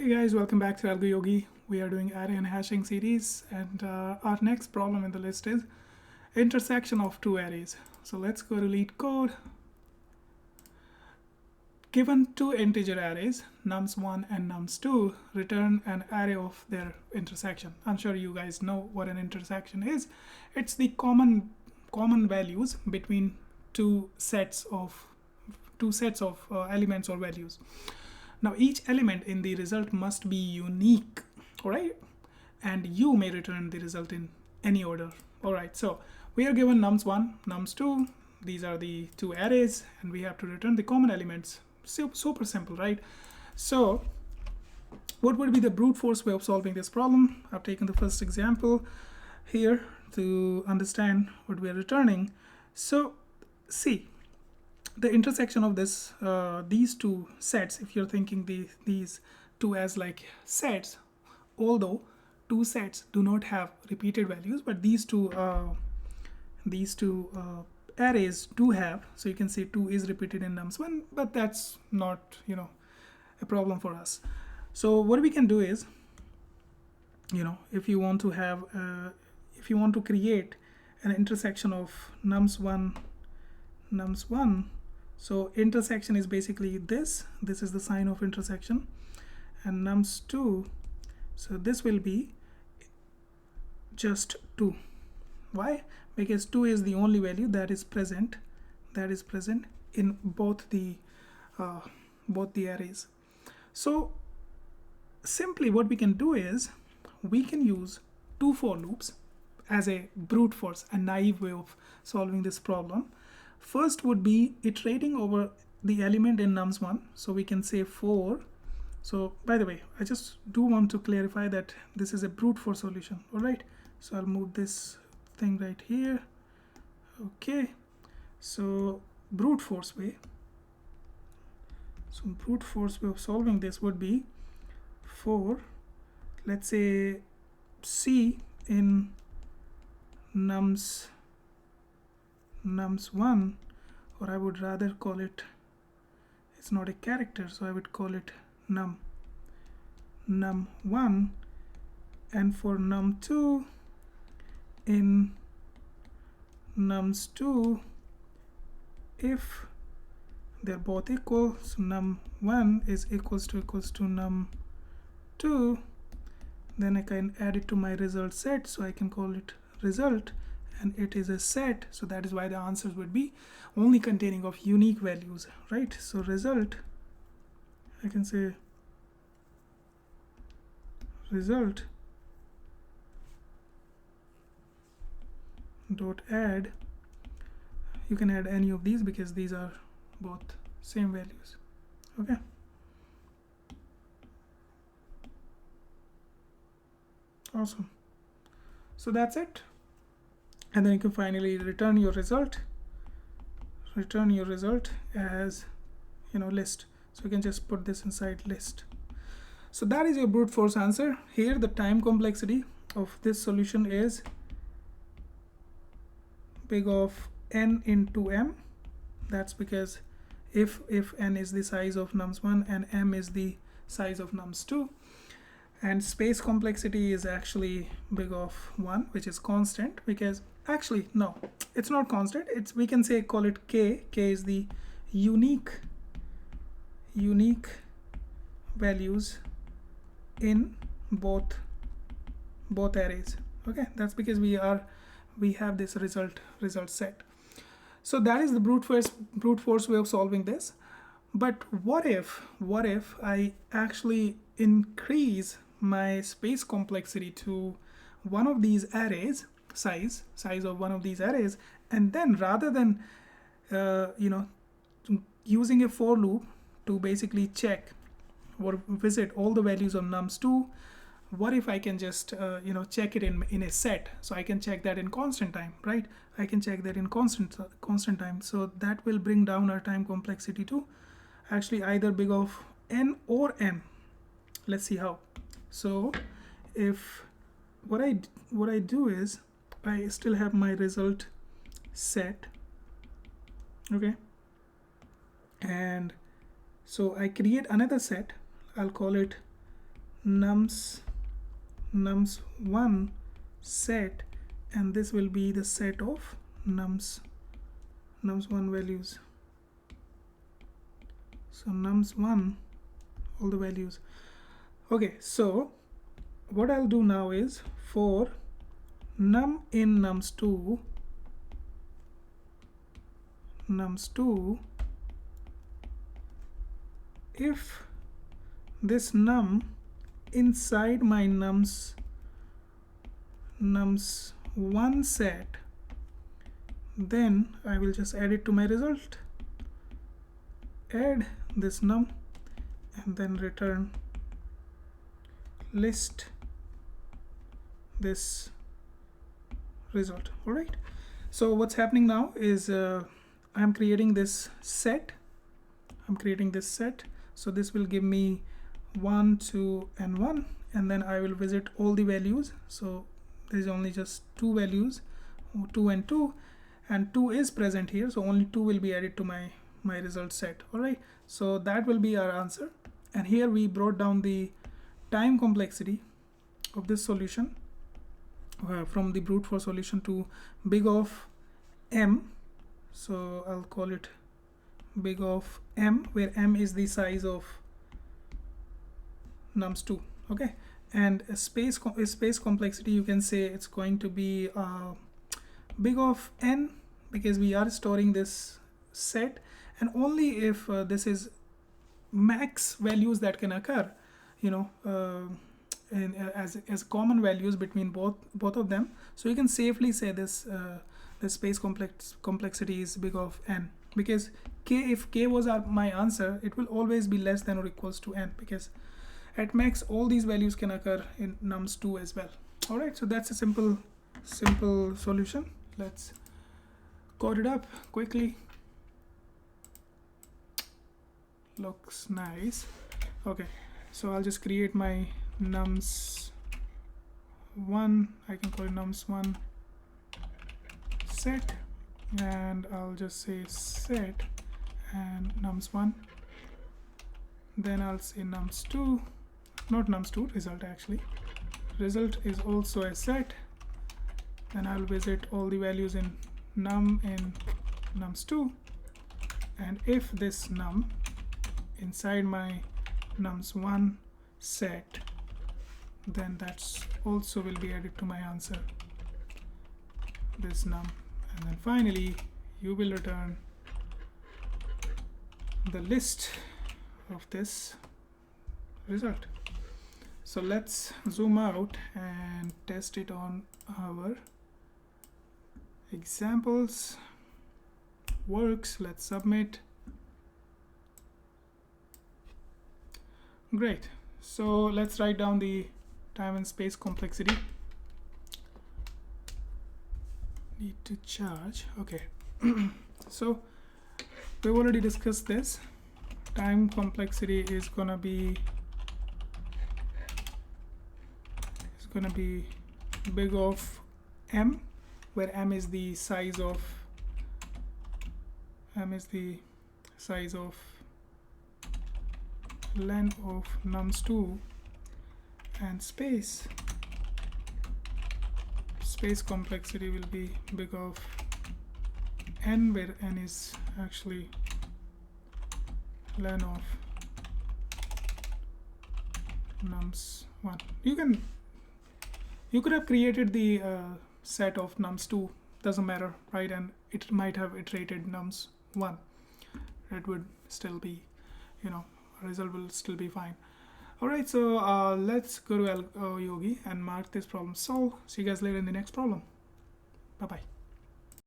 Hey guys, welcome back to AlgoYogi. We are doing array and hashing series, and our next problem in the list is intersection of two arrays. So let's go to LeetCode. Given two integer arrays, nums1 and nums2, return an array of their intersection. I'm sure you guys know what an intersection is. It's the common values between two sets of elements or values. Now each element in the result must be unique, all right? And you may return the result in any order. All right, so we are given nums1, nums2. These are the two arrays, and we have to return the common elements. Super simple, right? So what would be the brute force way of solving this problem? I've taken the first example here to understand what we are returning. So see, the intersection of this these two sets, if you're thinking these two as like sets, although two sets do not have repeated values, but these two arrays do have. So you can say 2 is repeated in nums1, but that's not a problem for us. So what we can do is, if you want to have if you want to create an intersection of nums1, so intersection is basically this is the sign of intersection, and nums2, so this will be just 2. Why? Because 2 is the only value that is present in both the arrays. So simply what we can do is we can use two for loops as a brute force, a naive way of solving this problem. First would be iterating over the element in nums1. So we can say for. So by the way, I just do want to clarify that this is a brute force solution. All right. So I'll move this thing right here. Okay. So brute force way. So brute force way of solving this would be for, let's say, C in nums1, or I would rather call it, it's not a character, so I would call it num1, and for num2 in nums2, if they're both equal, so num1 is equals to num2, then I can add it to my result set, so I can call it result, and it is a set, so that is why the answers would be only containing of unique values, right? So result, I can say result dot add. You can add any of these because these are both same values. Okay, awesome. So that's it, and then you can finally return your result as list. So you can just put this inside list. So that is your brute force answer. Here the time complexity of this solution is big of n into m. That's because if n is the size of nums1 and m is the size of nums2, and space complexity is actually big of 1, which is constant, because actually no, it's not constant, it's, we can say, call it k. K is the unique values in both arrays. Okay, that's because we have this result set. So that is the brute force way of solving this. But what if I actually increase my space complexity to one of these arrays, size of one of these arrays, and then rather than using a for loop to basically check or visit all the values of nums2, what if I can just check it in a set? So I can check that in constant time, right? I can check that in constant time. So that will bring down our time complexity to actually either big of n or m. Let's see how. So if what I do is I still have my result set, okay, and so I create another set. I'll call it nums1 set, and this will be the set of nums1 values. So nums1, all the values. Okay, so what I'll do now is for num in nums2, if this num inside my nums1 set, then I will just add it to my result, add this num, and then return list this result. All right, so what's happening now is I'm creating this set. So this will give me 1, 2, and 1, and then I will visit all the values. So there's only just 2 values, 2 and 2, and 2 is present here, so only 2 will be added to my result set. All right, so that will be our answer. And here we brought down the time complexity of this solution from the brute force solution to big of m. So I'll call it big of m, where m is the size of nums2. Okay, and a space complexity, you can say it's going to be big of n, because we are storing this set, and only if this is max values that can occur, you know, as common values between both of them. So you can safely say this the space complexity is big of n, because if k was my answer, it will always be less than or equals to n, because at max all these values can occur in nums2 as well. All right, so that's a simple solution. Let's code it up quickly. Looks nice. Okay, so I'll just create my nums1. I can call it nums1 set, and I'll just say set and nums1. Then I'll say nums2, not nums2, result actually. Result is also a set. Then I'll visit all the values in nums2, and if this num inside my nums1 set, then that's also will be added to my answer, this num. And then finally you will return the list of this result. So let's zoom out and test it on our examples. Works. Let's submit. Great. So let's write down the time and space complexity. Need to charge. Okay. So we've already discussed this. Time complexity is gonna be big of m, where m is the size of len of nums2, and space complexity will be big of n, where n is actually len of nums1. You could have created the set of nums2, doesn't matter, right? And it might have iterated nums1. It would still be, result will still be fine. All right, so let's go to AlgoYogi and mark this problem solved. See you guys later in the next problem. Bye-bye.